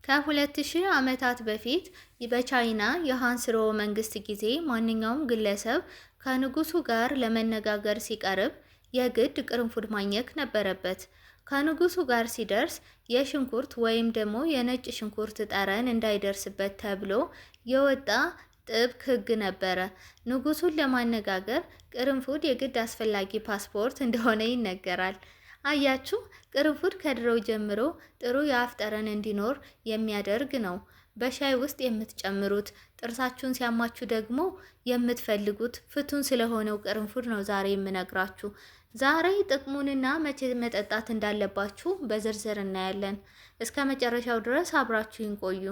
ከ2000 ዓመታት በፊት በቻይና የሃን ስርወ መንግስት ጊዜ ማንኛውም ግለሰብ ከንጉሱ ጋር ለመነጋገር ሲቀርብ የግድ ቅርንፉድ ማኘክ ነበረበት። ከንጉሱ ጋር ሲደርስ የሽንኩርት ወይም ደግሞ የነጭ ሽንኩርት ጠረን እንዳይደርስበት ተብሎ የወጣ ጥብቅ ሕግ ነበረ። ንጉሱን ለማነጋገር ቅርንፉድ የግድ አስፈላጊ ፓስፖርት እንደሆነ ይነገራል። አያችሁ፣ ቅርንፉድ ከድሮው ጀምሮ ጥሩ የአፍ ጠረን እንዲኖር የሚያደርግ ነው። በሻይ ውስጥ የምትጨምሩት፣ ጥርሳችሁን ሲያማችሁ ደግሞ የምትፈልጉት ፍቱን ስለሆነው ቅርንፉድ ነው ዛሬ የምነግራችሁ። ዛሬ ጥቅሙንና መቼ መጠጣት እንዳለባችሁ በዝርዝር እናያለን። እስከ መጨረሻው ድረስ አብራችሁን ቆዩ።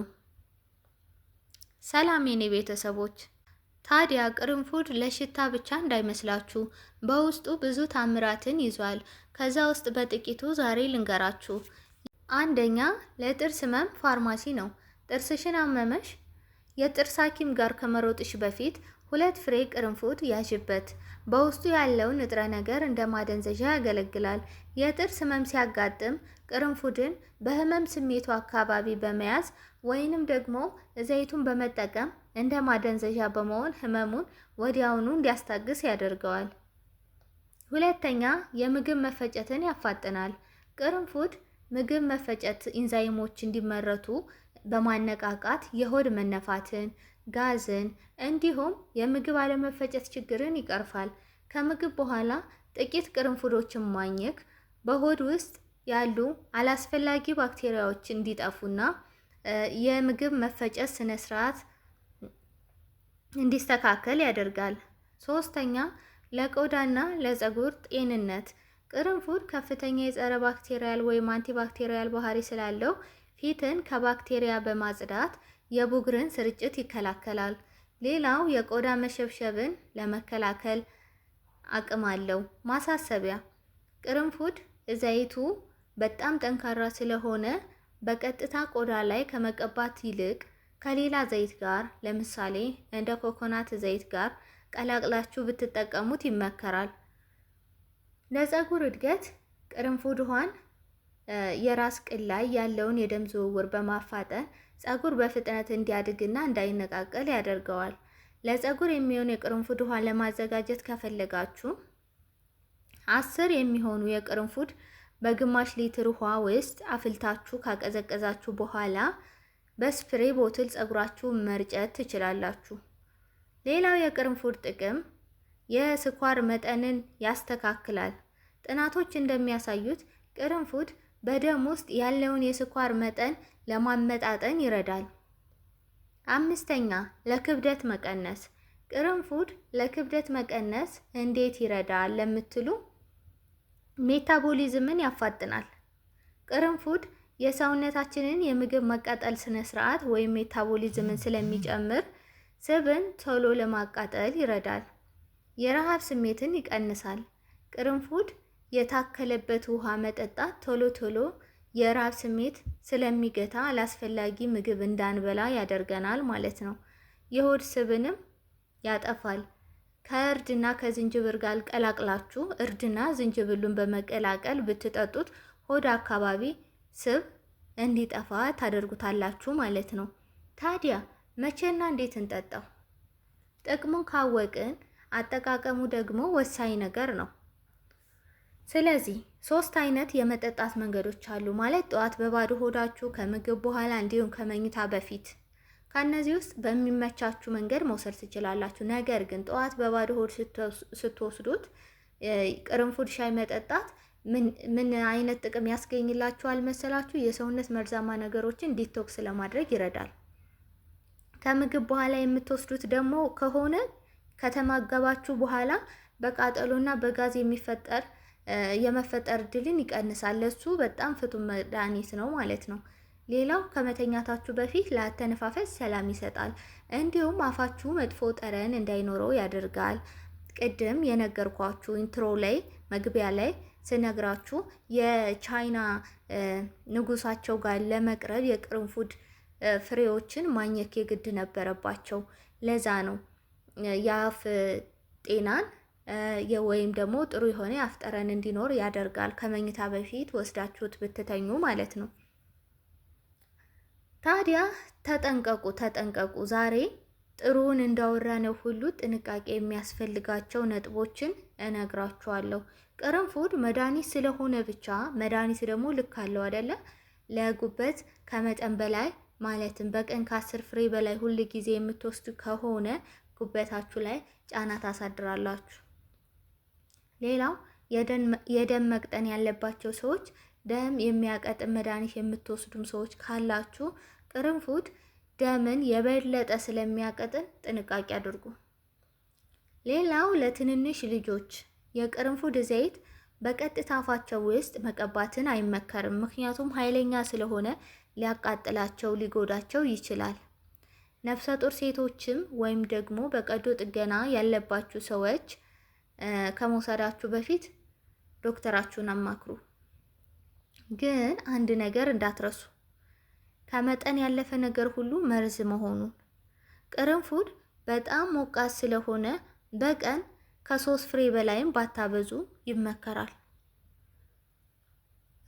ሰላም የኔ ቤተሰቦች። ታዲያ ቅርንፉድ ለሽታ ብቻ እንዳይመስላችሁ፣ በውስጡ ብዙ ታምራትን ይዟል። ከዛ ውስጥ በጥቂቱ ዛሬ ልንገራችሁ። አንደኛ፣ ለጥርስ ህመም ፋርማሲ ነው። ጥርስሽን አመመሽ? የጥርስ ሐኪም ጋር ከመሮጥሽ በፊት 2 ፍሬ ቅርንፉድ ያዥበት። በውስጡ ያለው ንጥረ ነገር እንደ ማደንዘዣ ያገለግላል። የጥርስ ህመም ሲያጋጥም ቅርንፉድን በህመም ስሜቱ አካባቢ በመያዝ ወይንም ደግሞ ዘይቱን በመጠቀም እንደ ማደንዘዣ በመሆን ህመሙን ወዲያውኑ እንዲያስታግስ ያደርገዋል። ሁለተኛ፣ የምግብ መፈጨትን ያፋጥናል። ቅርንፉድ ምግብ መፈጨት ኢንዛይሞች እንዲመረቱ በማነቃቃት የሆድ መነፋትን፣ ጋዝን እንዲሁም የምግብ አለመፈጨት ችግርን ይቀርፋል። ከምግብ በኋላ ጥቂት ቅርንፉዶችን ማኘክ በሆድ ውስጥ ያሉ አላስፈላጊ ባክቴሪያዎች እንዲጠፉና የምግብ መፈጨት ስነ ስርዓት እንዲስተካከል ያደርጋል። ሶስተኛ፣ ለቆዳና ለፀጉር ጤንነት ቅርንፉድ ከፍተኛ የጸረ ባክቴሪያል ወይም አንቲባክቴሪያል ባህሪ ስላለው ፊትን ከባክቴሪያ በማጽዳት የቡግርን ስርጭት ይከላከላል። ሌላው የቆዳ መሸብሸብን ለመከላከል አቅም አለው። ማሳሰቢያ፣ ቅርንፉድ ዘይቱ በጣም ጠንካራ ስለሆነ በቀጥታ ቆዳ ላይ ከመቀባት ይልቅ ከሌላ ዘይት ጋር ለምሳሌ እንደ ኮኮናት ዘይት ጋር ቀላቅላችሁ ብትጠቀሙት ይመከራል። ለፀጉር እድገት ቅርንፉድ ውሃን የራስ ቅል ላይ ያለውን የደም ዝውውር በማፋጠን ፀጉር በፍጥነት እንዲያድግና እንዳይነቃቀል ያደርገዋል። ለፀጉር የሚሆን የቅርንፉድ ውሃ ለማዘጋጀት ከፈለጋችሁ 10 የሚሆኑ የቅርንፉድ በግማሽ ሊትር ውሃ ውስጥ አፍልታችሁ ካቀዘቀዛችሁ በኋላ በስፕሬ ቦትል ፀጉራችሁ መርጨት ትችላላችሁ። ሌላው የቅርንፉድ ጥቅም የስኳር መጠንን ያስተካክላል። ጥናቶች እንደሚያሳዩት ቅርንፉድ በደም ውስጥ ያለውን የስኳር መጠን ለማመጣጠን ይረዳል። አምስተኛ፣ ለክብደት መቀነስ ቅርንፉድ ለክብደት መቀነስ እንዴት ይረዳል ለምትሉ፣ ሜታቦሊዝምን ያፋጥናል። ቅርንፉድ የሰውነታችንን የምግብ መቃጠል ስነ ስርዓት ወይም ሜታቦሊዝምን ስለሚጨምር ስብን ቶሎ ለማቃጠል ይረዳል። የረሃብ ስሜትን ይቀንሳል። ቅርንፉድ የታከለበት ውሃ መጠጣት ቶሎ የረሃብ ስሜት ስለሚገታ አላስፈላጊ ምግብ እንዳንበላ ያደርገናል ማለት ነው። የሆድ ስብንም ያጠፋል። ከእርድና ከዝንጅብል ጋር ቀላቅላችሁ እርድና ዝንጅብሉን በመቀላቀል ብትጠጡት ሆድ አካባቢ ስብ እንዲጠፋ ታደርጉታላችሁ ማለት ነው። ታዲያ መቼና እንዴት እንጠጣው? ጥቅሙን ካወቅን አጠቃቀሙ ደግሞ ወሳኝ ነገር ነው። ስለዚህ 3 አይነት የመጠጣት መንገዶች አሉ ማለት ጠዋት በባዶ ሆዳችሁ፣ ከምግብ በኋላ እንዲሁም ከመኝታ በፊት። ከነዚህ ውስጥ በሚመቻችሁ መንገድ መውሰድ ትችላላችሁ። ነገር ግን ጠዋት በባዶ ሆድ ስትወስዱት ቅርንፉድ ሻይ መጠጣት ምን አይነት ጥቅም ያስገኝላችኋል መሰላችሁ? የሰውነት መርዛማ ነገሮችን ዲቶክስ ለማድረግ ይረዳል። ከምግብ በኋላ የምትወስዱት ደግሞ ከሆነ ከተመገባችሁ በኋላ በቃጠሎና በጋዝ የመፈጠር እድልን ይቀንሳል። ለሱ በጣም ፍቱን መድኃኒት ነው ማለት ነው። ሌላው ከመተኛታችሁ በፊት ለአተነፋፈስ ሰላም ይሰጣል። እንዲሁም አፋችሁ መጥፎ ጠረን እንዳይኖረው ያደርጋል። ቅድም የነገርኳችሁ ኢንትሮ ላይ መግቢያ ላይ ስነግራችሁ የቻይና ንጉሳቸው ጋር ለመቅረብ የቅርንፉድ ፍሬዎችን ማኘክ የግድ ነበረባቸው። ለዛ ነው የአፍ ጤናን ወይም ደግሞ ጥሩ የሆነ የአፍ ጠረን እንዲኖር ያደርጋል። ከመኝታ በፊት ወስዳችሁት ብትተኙ ማለት ነው። ታዲያ ተጠንቀቁ። ዛሬ ጥሩውን እንዳወራነው ሁሉ ጥንቃቄ የሚያስፈልጋቸው ነጥቦችን እነግራችኋለሁ። ቅርንፉድ መድኃኒት ስለሆነ ብቻ መድኃኒት ደግሞ ልክ አለው አይደለ? ለጉበት ከመጠን በላይ ማለትም በቀን ከ10 ፍሬ በላይ ሁል ጊዜ የምትወስዱ ከሆነ ጉበታችሁ ላይ ጫና ታሳድራላችሁ። ሌላው የደም መቅጠን ያለባቸው ሰዎች፣ ደም የሚያቀጥን መድኃኒት የምትወስዱም ሰዎች ካላችሁ ቅርንፉድ ደምን የበለጠ ስለሚያቀጥን ጥንቃቄ አድርጉ። ሌላው ለትንንሽ ልጆች የቅርንፉድ ዘይት በቀጥታ አፋቸው ውስጥ መቀባትን አይመከርም። ምክንያቱም ኃይለኛ ስለሆነ ሊያቃጥላቸው፣ ሊጎዳቸው ይችላል። ነፍሰ ጡር ሴቶችም ወይም ደግሞ በቀዶ ጥገና ያለባችሁ ሰዎች ከመውሰዳችሁ በፊት ዶክተራችሁን አማክሩ። ግን አንድ ነገር እንዳትረሱ፣ ከመጠን ያለፈ ነገር ሁሉ መርዝ መሆኑን። ቅርንፉድ በጣም ሞቃት ስለሆነ በቀን ከ3 ፍሬ በላይም ባታበዙ ይመከራል።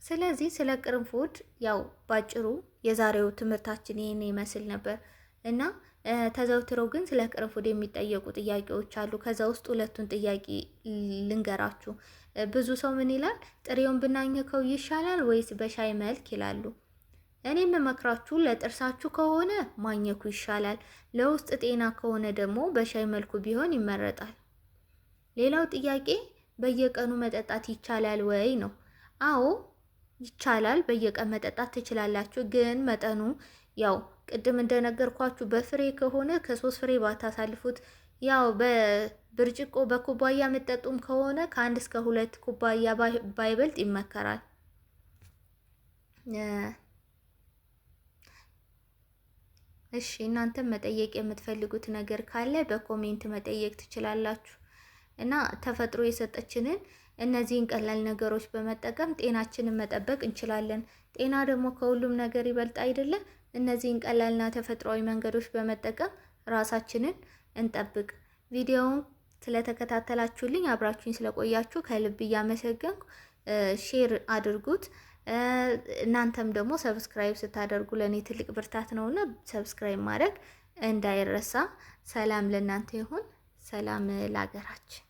ስለዚህ ስለ ቅርንፉድ ያው ባጭሩ የዛሬው ትምህርታችን ይሄን ይመስል ነበር እና ተዘውትረው ግን ስለ ቅርንፉድ የሚጠየቁ ጥያቄዎች አሉ። ከዛ ውስጥ ሁለቱን ጥያቄ ልንገራችሁ። ብዙ ሰው ምን ይላል? ጥሬውን ብናኘከው ይሻላል ወይስ በሻይ መልክ ይላሉ። እኔ የምመክራችሁ ለጥርሳችሁ ከሆነ ማኘኩ ይሻላል። ለውስጥ ጤና ከሆነ ደግሞ በሻይ መልኩ ቢሆን ይመረጣል። ሌላው ጥያቄ በየቀኑ መጠጣት ይቻላል ወይ ነው። አዎ ይቻላል፣ በየቀን መጠጣት ትችላላችሁ። ግን መጠኑ ያው ቅድም እንደነገርኳችሁ በፍሬ ከሆነ ከ3 ፍሬ ባታሳልፉት፣ ያው በብርጭቆ በኩባያ የምትጠጡም ከሆነ ከ1 እስከ 2 ኩባያ ባይበልጥ ይመከራል። እሺ እናንተም መጠየቅ የምትፈልጉት ነገር ካለ በኮሜንት መጠየቅ ትችላላችሁ። እና ተፈጥሮ የሰጠችንን እነዚህን ቀላል ነገሮች በመጠቀም ጤናችንን መጠበቅ እንችላለን። ጤና ደግሞ ከሁሉም ነገር ይበልጥ አይደለ? እነዚህን ቀላልና ተፈጥሯዊ መንገዶች በመጠቀም ራሳችንን እንጠብቅ። ቪዲዮውን ስለተከታተላችሁልኝ አብራችሁኝ ስለቆያችሁ ከልብ እያመሰገንኩ ሼር አድርጉት። እናንተም ደግሞ ሰብስክራይብ ስታደርጉ ለኔ ትልቅ ብርታት ነውና ሰብስክራይብ ማድረግ እንዳይረሳ። ሰላም ለእናንተ ይሁን። ሰላም ለሀገራችን።